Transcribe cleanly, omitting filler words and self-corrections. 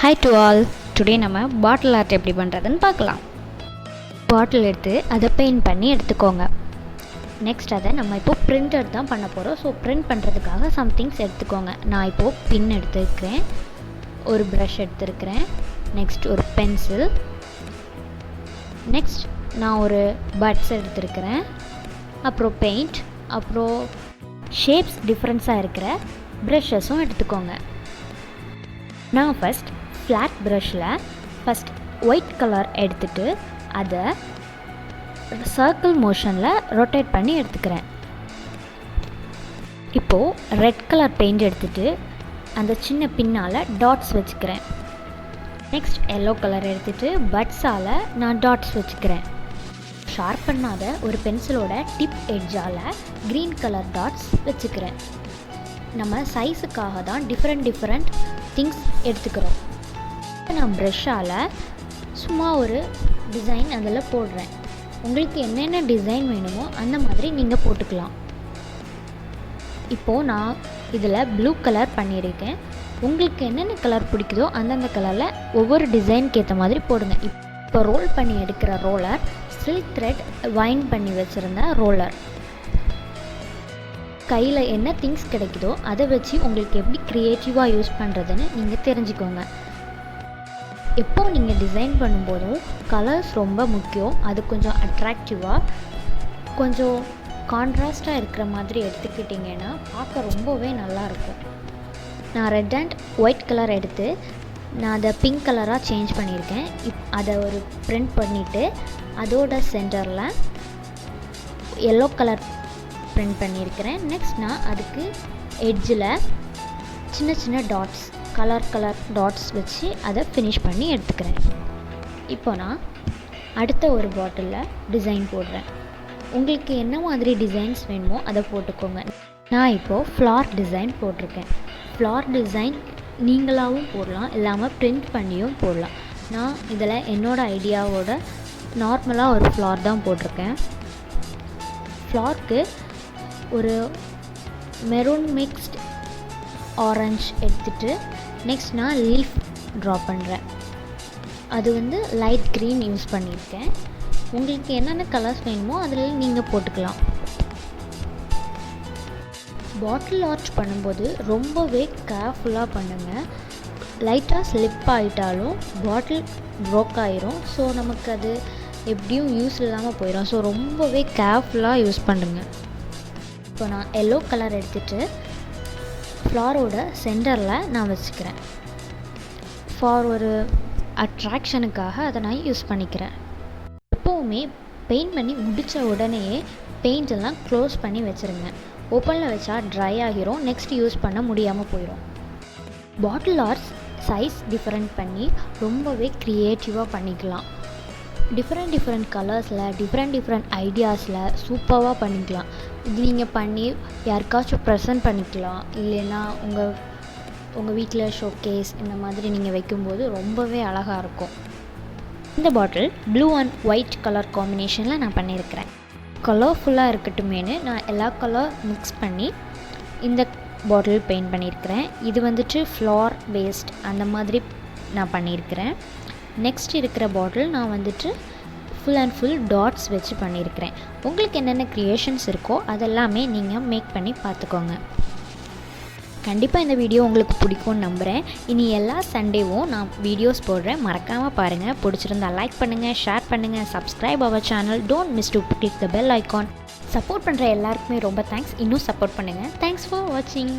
Hi to all. Today நம்ம பாட்டில் art எப்படி பண்ணுறதுன்னு பார்க்கலாம். பாட்டில் எடுத்து அதை பெயிண்ட் பண்ணி எடுத்துக்கோங்க. நெக்ஸ்ட் அதை நம்ம இப்போது பிரிண்டட் தான் பண்ண போகிறோம். ஸோ பிரிண்ட் பண்ணுறதுக்காக சம்திங்ஸ் எடுத்துக்கோங்க. நான் இப்போது பின் எடுத்துருக்கிறேன், ஒரு ப்ரஷ் எடுத்துருக்கிறேன், நெக்ஸ்ட் ஒரு பென்சில், நெக்ஸ்ட் நான் ஒரு பட்ஸ் எடுத்துருக்கிறேன், அப்புறம் பெயிண்ட், அப்புறம் ஷேப்ஸ் டிஃப்ரென்ஸாக இருக்கிற ப்ரஷஸும் எடுத்துக்கோங்க. நான் ஃபஸ்ட் ஃப்ளாட் ப்ரஷில் ஃபஸ்ட் ஒயிட் கலர் எடுத்துகிட்டு அதை சர்க்கிள் மோஷனில் ரொட்டேட் பண்ணி எடுத்துக்கிறேன். இப்போது ரெட் கலர் பெயிண்ட் எடுத்துகிட்டு அந்த சின்ன பின்னால் டாட்ஸ் வச்சுக்கிறேன். நெக்ஸ்ட் எல்லோ கலர் எடுத்துகிட்டு பட்ஸால் நான் டாட்ஸ் வச்சுக்கிறேன். ஷார்ப் பண்ணாத ஒரு பென்சிலோட டிப் எட்ஜால் க்ரீன் கலர் டாட்ஸ் வச்சுக்கிறேன். நம்ம சைஸுக்காக தான் டிஃப்ரெண்ட் திங்ஸ் எடுத்துக்கிறோம். நான் ப்ரஷ்ஷால் சும்மா ஒரு டிசைன் அதில் போடுறேன். உங்களுக்கு என்னென்ன டிசைன் வேணுமோ அந்த மாதிரி நீங்கள் போட்டுக்கலாம். இப்போது நான் இதில் ப்ளூ கலர் பண்ணியிருக்கேன். உங்களுக்கு என்னென்ன கலர் பிடிக்குதோ அந்தந்த கலரில் ஒவ்வொரு டிசைனுக்கு ஏற்ற மாதிரி போடுங்க. இப்போ ரோல் பண்ணி எடுக்கிற ரோலர் சில்க் த்ரெட் வைண்ட் பண்ணி வச்சுருந்த ரோலர். கையில் என்ன திங்ஸ் கிடைக்குதோ அதை வச்சு உங்களுக்கு எப்படி க்ரியேட்டிவாக யூஸ் பண்ணுறதுன்னு நீங்கள் தெரிஞ்சுக்கோங்க. எப்போ நீங்கள் டிசைன் பண்ணும்போதும் கலர்ஸ் ரொம்ப முக்கியம். அது கொஞ்சம் அட்ராக்டிவாக கொஞ்சம் கான்ட்ராஸ்டாக இருக்கிற மாதிரி எடுத்துக்கிட்டிங்கன்னா பார்க்க ரொம்பவே நல்லாயிருக்கும். நான் ரெட் அண்ட் ஒயிட் கலர் எடுத்து நான் அதை பிங்க் கலராக சேஞ்ச் பண்ணியிருக்கேன். அதை ஒரு பிரிண்ட் பண்ணிவிட்டு அதோட சென்டரில் எல்லோ கலர் பிரிண்ட் பண்ணியிருக்கிறேன். நெக்ஸ்ட் நான் அதுக்கு எட்ஜில் சின்ன டாட்ஸ் கலர் டாட்ஸ் வச்சு அதை ஃபினிஷ் பண்ணி எடுத்துக்கிறேன். இப்போ நான் அடுத்த ஒரு பாட்டிலில் டிசைன் போடுறேன். உங்களுக்கு என்ன மாதிரி டிசைன்ஸ் வேணுமோ அதை போட்டுக்கோங்க. நான் இப்போது ஃப்ளார் டிசைன் போட்டிருக்கேன். ஃப்ளார் டிசைன் நீங்களாகவும் போடலாம், இல்லாமல் பிரிண்ட் பண்ணியும் போடலாம். நான் இதில் என்னோடய ஐடியாவோட நார்மலாக ஒரு ஃப்ளார் தான் போட்டிருக்கேன். ஃப்ளார்க்கு ஒரு மெரூன் மிக்ஸ்ட் ஆரஞ்ச் எடுத்துகிட்டு நெக்ஸ்ட் நான் லீஃப் ட்ரா பண்ணுறேன். அது லைட் க்ரீன் யூஸ் பண்ணியிருக்கேன். உங்களுக்கு என்னென்ன கலர்ஸ் வேணுமோ அதில் நீங்கள் போட்டுக்கலாம். பாட்டில் ஆர்ட் பண்ணும்போது ரொம்பவே கேர்ஃபுல்லாக பண்ணுங்கள். லைட்டாக ஸ்லிப் ஆகிட்டாலும் பாட்டில் ப்ரோக் ஆகிரும். ஸோ நமக்கு அது எப்படியும் யூஸ் இல்லாமல் போயிடும். ஸோ ரொம்பவே கேர்ஃபுல்லாக யூஸ் பண்ணுங்கள். இப்போ நான் எல்லோ கலர் எடுத்துகிட்டு ஃப்ளாரோட சென்டரில் நான் வச்சுக்கிறேன். ஃபார் ஒரு அட்ராக்ஷனுக்காக அதை நான் யூஸ் பண்ணிக்கிறேன். எப்போவுமே பெயிண்ட் பண்ணி முடித்த உடனேயே பெயிண்டெல்லாம் க்ளோஸ் பண்ணி வச்சுருங்க. ஓப்பனில் வச்சா ட்ரை ஆகிரும், நெக்ஸ்ட் யூஸ் பண்ண முடியாமல் போயிடும். பாட்டில் ஆர்ட்ஸ் சைஸ் டிஃப்ரெண்ட் பண்ணி ரொம்பவே க்ரியேட்டிவாக பண்ணிக்கலாம். டிஃப்ரெண்ட் கலர்ஸில் டிஃப்ரெண்ட் ஐடியாஸில் சூப்பராக பண்ணிக்கலாம். இது நீங்கள் பண்ணி யாருக்காச்சும் ப்ரெசென்ட் பண்ணிக்கலாம். இல்லைன்னா உங்கள் வீட்டில் ஷோகேஸ் இந்த மாதிரி நீங்கள் வைக்கும்போது ரொம்பவே அழகாக இருக்கும். இந்த பாட்டில் ப்ளூ அண்ட் ஒயிட் கலர் காம்பினேஷனில் நான் பண்ணியிருக்கிறேன். கலர்ஃபுல்லாக இருக்கட்டுமேனு நான் எல்லா கலர் மிக்ஸ் பண்ணி இந்த பாட்டில் பெயிண்ட் பண்ணியிருக்கிறேன். இது ஃப்ளார் பேஸ்ட் அந்த மாதிரி நான் பண்ணியிருக்கிறேன். நெக்ஸ்ட் இருக்கிற பாட்டில் நான் ஃபுல் அண்ட் ஃபுல் டாட்ஸ் வச்சு பண்ணியிருக்கிறேன். உங்களுக்கு என்னென்ன க்ரியேஷன்ஸ் இருக்கோ அதெல்லாமே நீங்கள் மேக் பண்ணி பார்த்துக்கோங்க. கண்டிப்பாக இந்த வீடியோ உங்களுக்கு பிடிக்கும்னு நம்புகிறேன். இனி எல்லா சண்டேவும் நான் வீடியோஸ் போடுறேன், மறக்காமல் பாருங்கள். பிடிச்சிருந்தா லைக் பண்ணுங்கள், ஷேர் பண்ணுங்கள், subscribe our channel. Don't miss to click the bell icon. Support பண்ணுற எல்லாருக்குமே ரொம்ப தேங்க்ஸ். இன்னும் சப்போர்ட் பண்ணுங்கள். தேங்க்ஸ் ஃபார் வாட்சிங்.